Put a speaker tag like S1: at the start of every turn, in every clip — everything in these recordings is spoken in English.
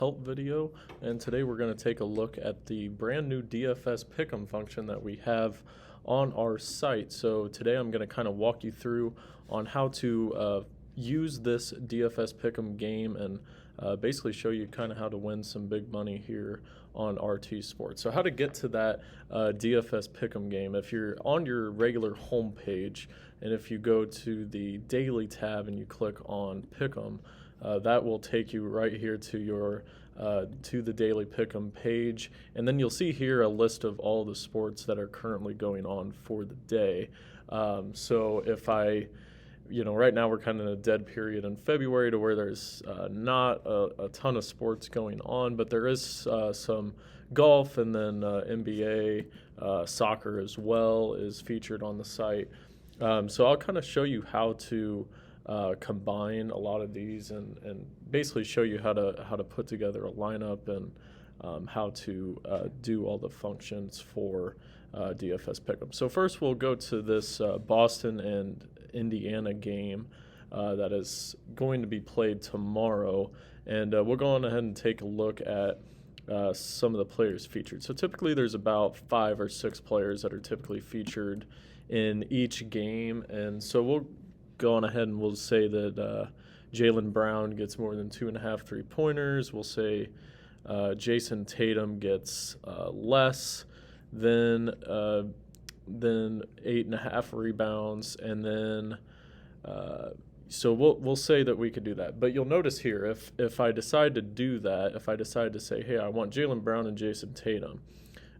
S1: help video, and today we're going to take a look at the brand new DFS Pick'em function that we have on our site. So today I'm going to kind of walk you through on how to use this DFS Pick'em game and basically show you kind of how to win some big money here on RT Sports. So how to get to that DFS Pick'em game. If you're on your regular home page and if you go to the Daily tab and you click on Pick'em, that will take you right here to your to the Daily Pick'em page, and then you'll see here a list of all the sports that are currently going on for the day. So if right now we're kind of in a dead period in February to where there's not a ton of sports going on, but there is some golf, and then NBA, soccer as well is featured on the site. So I'll kind of show you how to combine a lot of these and basically show you how to put together a lineup and how to do all the functions for DFS Pick'em. So first we'll go to this Boston and Indiana game that is going to be played tomorrow, and we'll go on ahead and take a look at some of the players featured. So typically there's about 5 or 6 players that are typically featured in each game, and so we'll go on ahead and we'll say that Jaylen Brown gets more than 2.5 3-pointers. We'll say Jason Tatum gets less than 8.5 rebounds, and then so we'll say that we could do that. But you'll notice here, if I decide to do that, if I decide to say, hey, I want Jaylen Brown and Jason Tatum,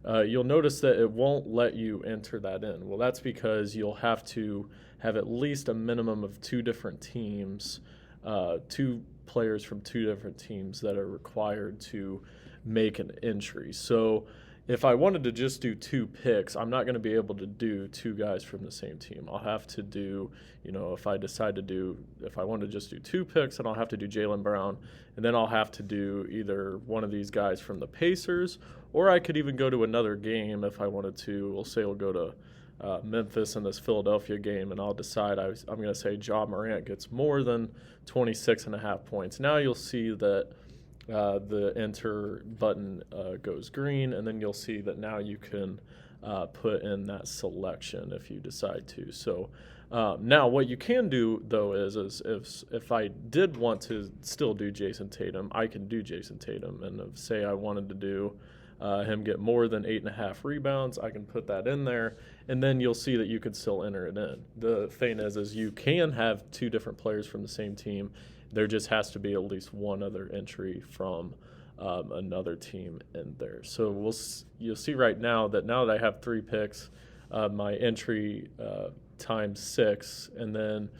S1: you'll notice that it won't let you enter that in. Well, that's because you'll have to have at least a minimum of 2 different teams, 2 players from 2 different teams that are required to make an entry. So if I wanted to just do 2 picks, I'm not going to be able to do 2 guys from the same team. I'll have to do, if I want to just do 2 picks, then I'll have to do Jaylen Brown, and then I'll have to do either one of these guys from the Pacers, or I could even go to another game if I wanted to. We'll say we'll go to Memphis in this Philadelphia game, and I'll decide I'm going to say Ja Morant gets more than 26.5 points. Now you'll see that the enter button goes green, and then you'll see that now you can put in that selection if you decide to. So now what you can do, though, is if I did want to still do Jason Tatum, I can do Jason Tatum, and if, say I wanted to do him get more than 8.5 rebounds, I can put that in there, and then you'll see that you can still enter it in. The thing is you can have 2 different players from the same team. There just has to be at least one other entry from another team in there. So you'll see right now that I have 3 picks, my entry times 6, and then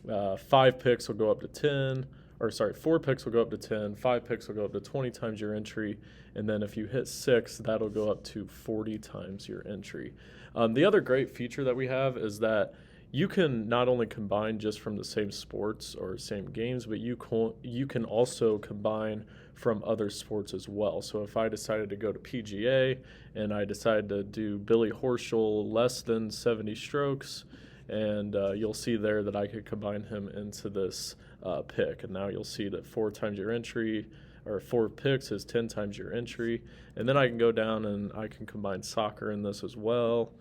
S1: 5 picks will go up to 10. Or sorry, 4 picks will go up to 10, 5 picks will go up to 20 times your entry, and then if you hit 6, that'll go up to 40 times your entry. The other great feature that we have is that you can not only combine just from the same sports or same games, but you can also combine from other sports as well. So if I decided to go to PGA and I decided to do Billy Horschel less than 70 strokes, and you'll see there that I could combine him into this pick. And now you'll see that 4 times your entry, or 4 picks is 10 times your entry. And then I can go down and I can combine soccer in this as well.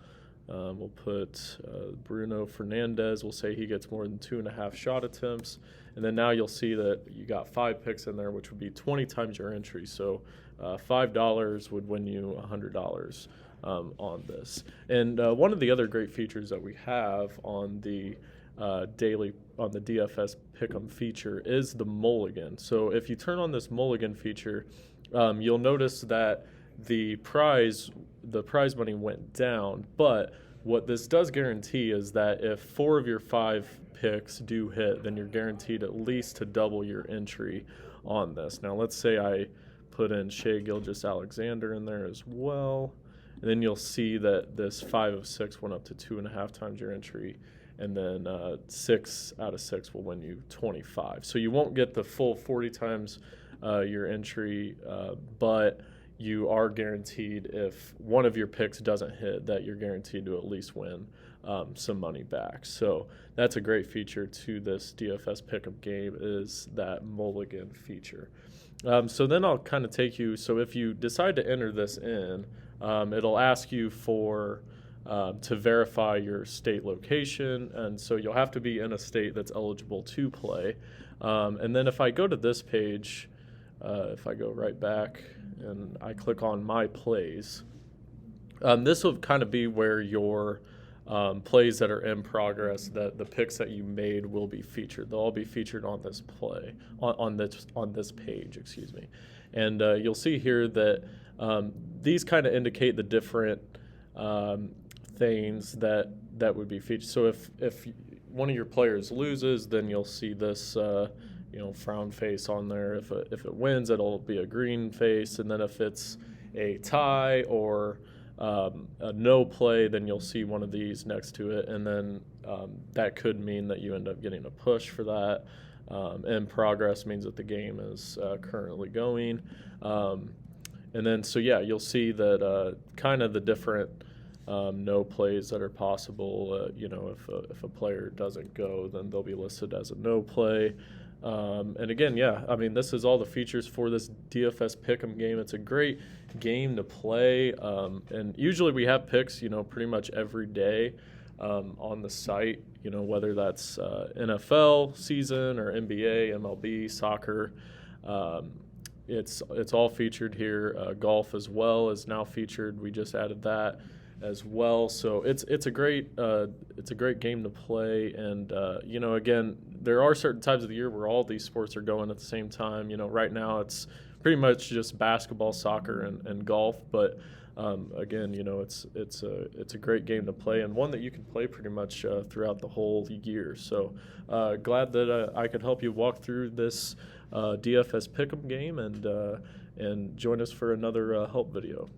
S1: We'll put Bruno Fernandez. We'll say he gets more than 2.5 shot attempts. And then now you'll see that you got 5 picks in there, which would be 20 times your entry. So $5 would win you $100 on this. And one of the other great features that we have on the DFS Pick'em feature is the mulligan. So if you turn on this mulligan feature, you'll notice that the prize money went down, but what this does guarantee is that if 4 of your 5 picks do hit, then you're guaranteed at least to double your entry on this. Now let's say I put in Shai Gilgeous-Alexander in there as well, and then you'll see that this 5 of 6 went up to 2.5 times your entry, and then 6 out of 6 will win you 25. So you won't get the full 40 times your entry, but you are guaranteed, if one of your picks doesn't hit, that you're guaranteed to at least win some money back. So that's a great feature to this DFS Pick'em game, is that mulligan feature. So then I'll kind of take you. So if you decide to enter this in, it'll ask you for to verify your state location, and so you'll have to be in a state that's eligible to play. And then if I go to this page, if I go right back and I click on My Plays, this will kind of be where your plays that are in progress, that the picks that you made will be featured. They'll all be featured on this play, on this page, excuse me. And you'll see here that these kind of indicate the different things that would be featured. So if one of your players loses, then you'll see this frown face on there. If it wins, it'll be a green face, and then if it's a tie or a no play, then you'll see one of these next to it, and then that could mean that you end up getting a push for that. And progress means that the game is currently going. And then, so yeah, you'll see that kind of the different no plays that are possible. If a player doesn't go, then they'll be listed as a no play. And again, yeah, I mean, this is all the features for this DFS Pick'em game. It's a great game to play, and usually we have picks, pretty much every day on the site. Whether that's NFL season or NBA, MLB, soccer. It's all featured here. Golf as well is now featured. We just added that as well. So it's a great game to play. And again, there are certain times of the year where all these sports are going at the same time. Right now it's pretty much just basketball, soccer, and golf. But again, it's a great game to play, and one that you can play pretty much throughout the whole year. So glad that I could help you walk through this DFS Pick'em game, and join us for another help video.